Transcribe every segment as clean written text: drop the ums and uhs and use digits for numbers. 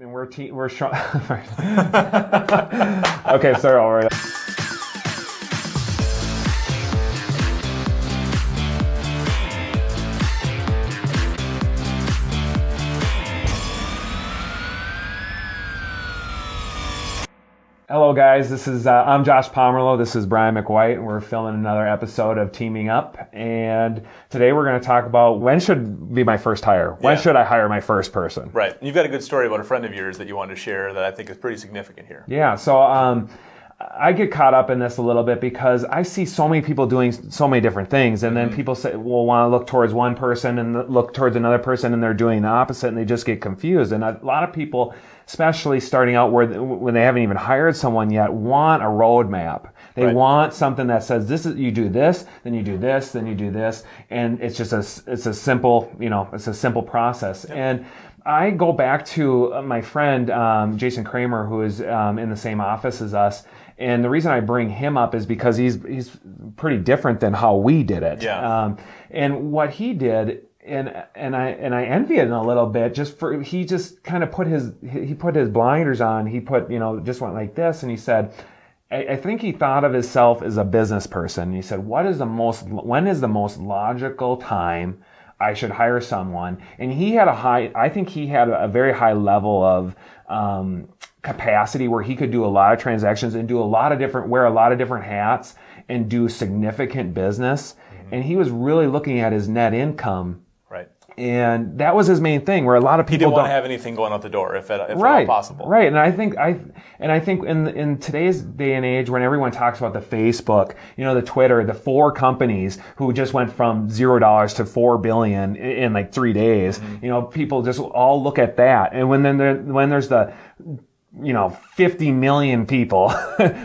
And we're strong. Okay, sorry, all right. Hello guys, I'm Josh Pomerlow, this is Brian McWhite, and we're filming another episode of Teaming Up. And today we're going to talk about when should be my first hire. When should I hire my first person? Right. You've got a good story about a friend of yours that you wanted to share that I think is pretty significant here. Yeah, so I get caught up in this a little bit because I see so many people doing so many different things, and then people want to look towards one person and look towards another person, and they're doing the opposite, and they just get confused. And a lot of people, especially starting out when they haven't even hired someone yet, want a roadmap. They want something that says you do this, then you do this, then you do this, and it's just a simple process. Yep. And I go back to my friend Jason Kramer, who is in the same office as us. And the reason I bring him up is because he's pretty different than how we did it. Yeah. And what he did, and I envy it a little bit. He just kind of put his blinders on. He just went like this, and he said, I think he thought of himself as a business person. He said, when is the most logical time I should hire someone? And I think he had a very high level of capacity where he could do a lot of transactions and wear a lot of different hats and do significant business. Mm-hmm. And he was really looking at his net income. Right. And that was his main thing, where a lot of people he didn't want to have anything going out the door if at all possible. Right. And I think in today's day and age, when everyone talks about the Facebook, the Twitter, the 4 companies who just went from $0 to $4 billion in like 3 days, people just all look at that. And when there's the 50 million people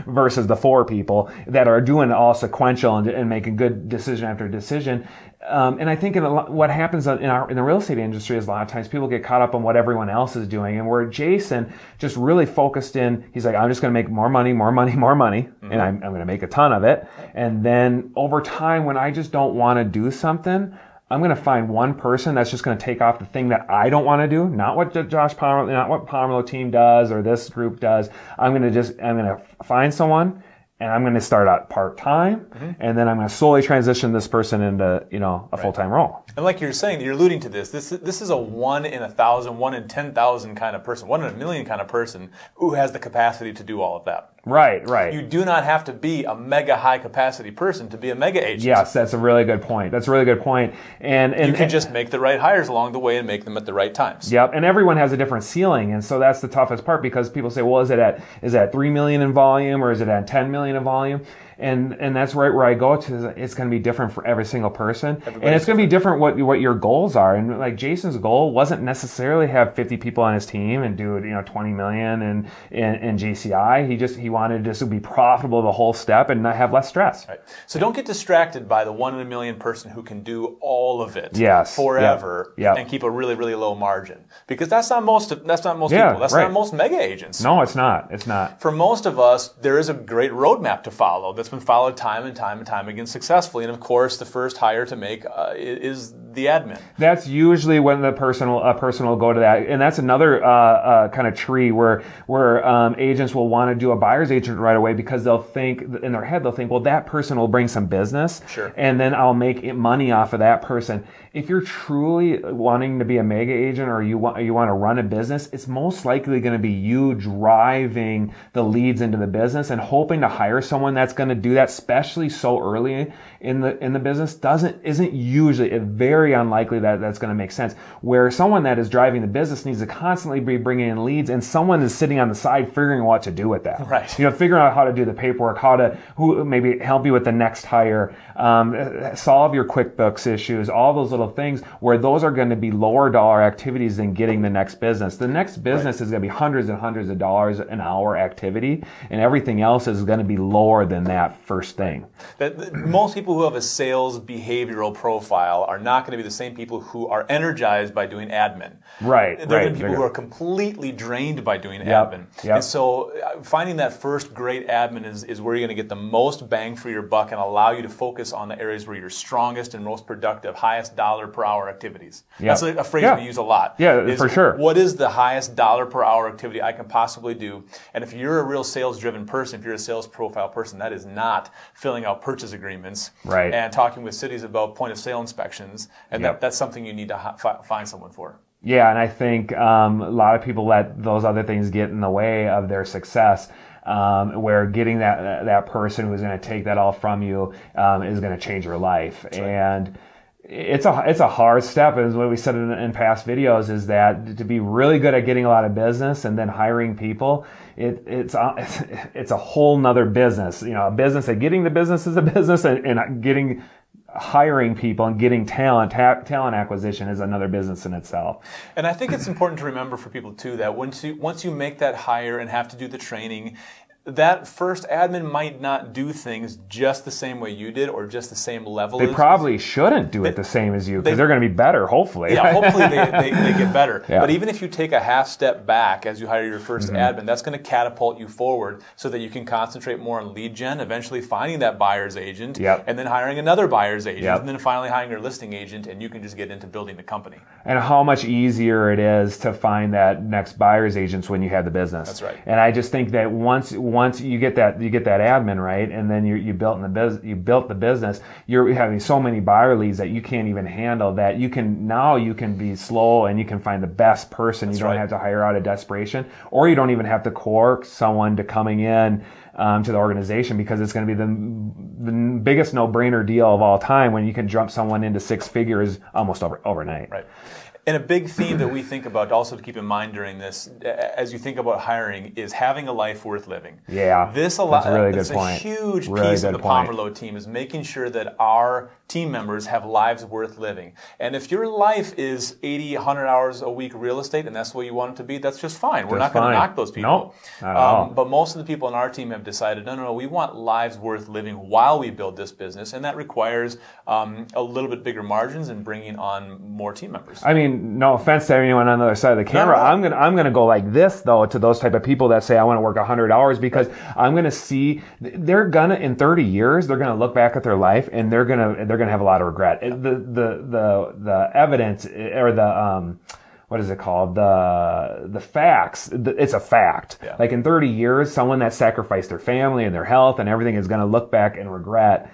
versus the 4 people that are doing it all sequential and making good decision after decision. And I think what happens in the real estate industry is a lot of times people get caught up on what everyone else is doing, and where Jason just really focused in. He's like, I'm just going to make more money, and I'm going to make a ton of it. And then over time, when I just don't want to do something, I'm going to find one person that's just going to take off the thing that I don't want to do, not what Josh Pomerlow, not what Pomerlow team does or this group does. I'm going to find someone, and I'm going to start out part-time, and then I'm going to slowly transition this person into, a full-time role. And like you're saying, you're alluding to this. This is a 1 in 1,000, 1 in 10,000 kind of person, 1 in a million kind of person who has the capacity to do all of that. Right. You do not have to be a mega high capacity person to be a mega agent. Yes, that's a really good point. And you can just make the right hires along the way and make them at the right times. Yep. And everyone has a different ceiling, and so that's the toughest part, because people say, well, is it at 3 million in volume, or is it at 10 million in volume? And that's right where I go to. It's going to be different for every single person. And it's going to be different what your goals are. And like Jason's goal wasn't necessarily have 50 people on his team and do 20 million in GCI. He wanted just to be profitable the whole step and not have less stress. Right. So don't get distracted by the 1 in a million person who can do all of it forever and keep a really, really low margin. Because that's not most people. That's not most mega agents. No, it's not. For most of us, there is a great roadmap to follow that's been followed time and time again successfully. And of course, the first hire to make is the admin. That's usually when a person will go to that. And that's another kind of tree where agents will want to do a buyer's agent right away, because they'll think, in their head, well, that person will bring some business. Sure. And then I'll make money off of that person. If you're truly wanting to be a mega agent, or you want to run a business, it's most likely going to be you driving the leads into the business, and hoping to hire someone that's going to do that, especially so early in the business, isn't usually very unlikely that that's going to make sense. Where someone that is driving the business needs to constantly be bringing in leads, and someone is sitting on the side figuring what to do with that. Right. Figuring out how to do the paperwork, who maybe help you with the next hire, solve your QuickBooks issues, all those little things, where those are going to be lower dollar activities than getting the next business. The next business is going to be hundreds and hundreds of dollars an hour activity, and everything else is going to be lower than that. that first thing. Most people who have a sales behavioral profile are not going to be the same people who are energized by doing admin. Right. They're going to be people who are completely drained by doing admin. Yep. And so finding that first great admin is where you're going to get the most bang for your buck and allow you to focus on the areas where you're strongest and most productive, highest dollar per hour activities. Yep. That's a phrase we use a lot. Yeah, for sure. What is the highest dollar per hour activity I can possibly do? And if you're a real sales-driven person, if you're a sales profile person, that is not filling out purchase agreements and talking with cities about point-of-sale inspections. And that's something you need to find someone for. Yeah, and I think a lot of people let those other things get in the way of their success, where getting that person who's going to take that all from you is going to change your life. Right. And it's a hard step, as what we said in past videos, is that to be really good at getting a lot of business and then hiring people, it's a whole nother business. A business that getting the business is a business, and hiring people and getting talent acquisition is another business in itself. And I think it's important to remember for people too that once you make that hire and have to do the training, that first admin might not do things just the same way you did or just the same level. They probably shouldn't do it the same as you, because they're going to be better, hopefully. Yeah, hopefully they get better. Yeah. But even if you take a half step back as you hire your first admin, that's going to catapult you forward so that you can concentrate more on lead gen, eventually finding that buyer's agent, and then hiring another buyer's agent, and then finally hiring your listing agent, and you can just get into building the company. And how much easier it is to find that next buyer's agents when you have the business. That's right. And I just think that once you get that admin right, and then you built the business, you're having so many buyer leads that you can't even handle that. You can be slow and you can find the best person. You don't have to hire out of desperation, or you don't even have to coerce someone to coming in to the organization, because it's going to be the biggest no-brainer deal of all time when you can jump someone into six figures almost overnight. Right. And a big theme that we think about also to keep in mind during this, as you think about hiring, is having a life worth living. Yeah, that's a huge piece of the Pomerleau team, is making sure that our team members have lives worth living. And if your life is 80, 100 hours a week real estate, and that's the way you want it to be, that's just fine. We're not going to knock those people. Nope, not at all. But most of the people on our team have decided, no, we want lives worth living while we build this business, and that requires a little bit bigger margins and bringing on more team members. I mean, no offense to anyone on the other side of the camera. No. I'm gonna go like this though to those type of people that say I want to work 100 hours, because I'm gonna see they're gonna, in 30 years, they're gonna look back at their life and they're gonna have a lot of regret. The evidence, or the what is it called? The facts. It's a fact. Yeah. Like in 30 years, someone that sacrificed their family and their health and everything is gonna look back and regret.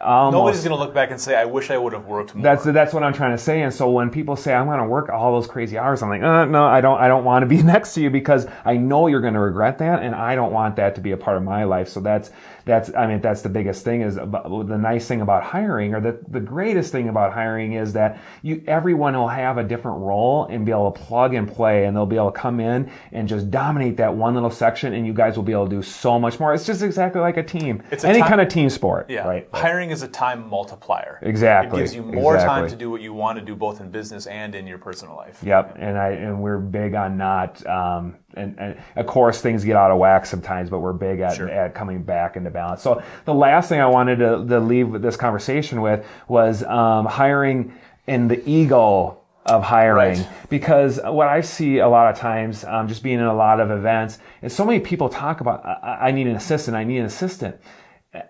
Nobody's going to look back and say, I wish I would have worked more. That's what I'm trying to say. And so when people say, I'm going to work all those crazy hours, I'm like, no, I don't want to be next to you, because I know you're going to regret that, and I don't want that to be a part of my life. So that's the biggest thing, is the nice thing about hiring, or the greatest thing about hiring, is that everyone will have a different role and be able to plug and play, and they'll be able to come in and just dominate that one little section, and you guys will be able to do so much more. It's just exactly like a team. It's any kind of team sport. Yeah. Right? Hiring is a time multiplier. Exactly. It gives you more time to do what you want to do, both in business and in your personal life. Yep. And we're big on not, and of course things get out of whack sometimes, but we're big at coming back into balance. So the last thing I wanted to leave this conversation with was hiring and the ego of hiring. Right. Because what I see a lot of times, just being in a lot of events, is so many people talk about, I need an assistant.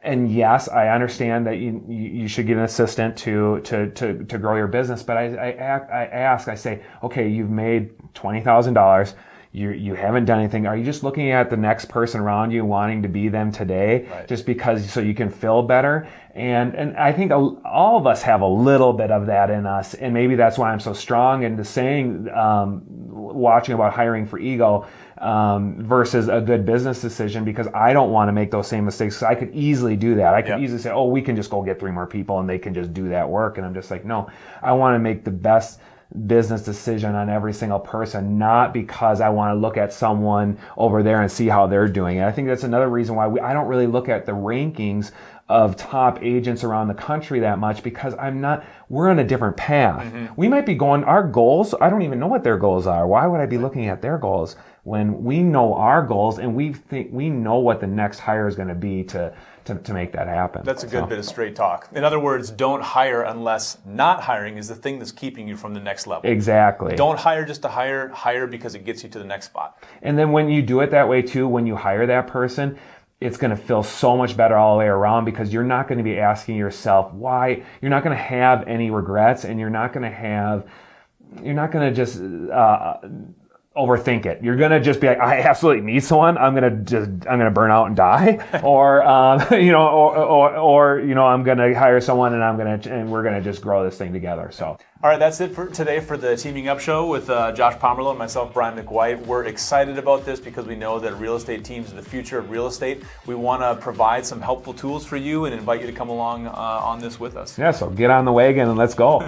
And yes, I understand that you should get an assistant to grow your business. But I say, okay, you've made $20,000. You haven't done anything. Are you just looking at the next person around you, wanting to be them today, just because so you can feel better? And I think all of us have a little bit of that in us, and maybe that's why I'm so strong into saying, watching about hiring for ego versus a good business decision, because I don't want to make those same mistakes. I could easily do that. I could easily say, we can just go get 3 more people and they can just do that work. And I'm just like, no, I want to make the best business decision on every single person, not because I want to look at someone over there and see how they're doing it. I think that's another reason why I don't really look at the rankings of top agents around the country that much because we're on a different path. We might be going, our goals, I don't even know what their goals are. Why would I be looking at their goals when we know our goals and we know what the next hire is going to be to make that happen? That's a good bit of straight talk. In other words, don't hire unless not hiring is the thing that's keeping you from the next level. Exactly. Don't hire just to hire because it gets you to the next spot. And then when you do it that way too, when you hire that person, it's going to feel so much better all the way around because you're not going to be asking yourself why. You're not going to have any regrets, and you're not going to just overthink it. You're going to just be like, I absolutely need someone. I'm going to burn out and die, or I'm going to hire someone and we're going to just grow this thing together. So. All right, that's it for today for the Teaming Up Show with Josh Pomerleau and myself, Brian McWhite. We're excited about this because we know that real estate teams are the future of real estate. We want to provide some helpful tools for you and invite you to come along on this with us. Yeah, so get on the wagon and let's go.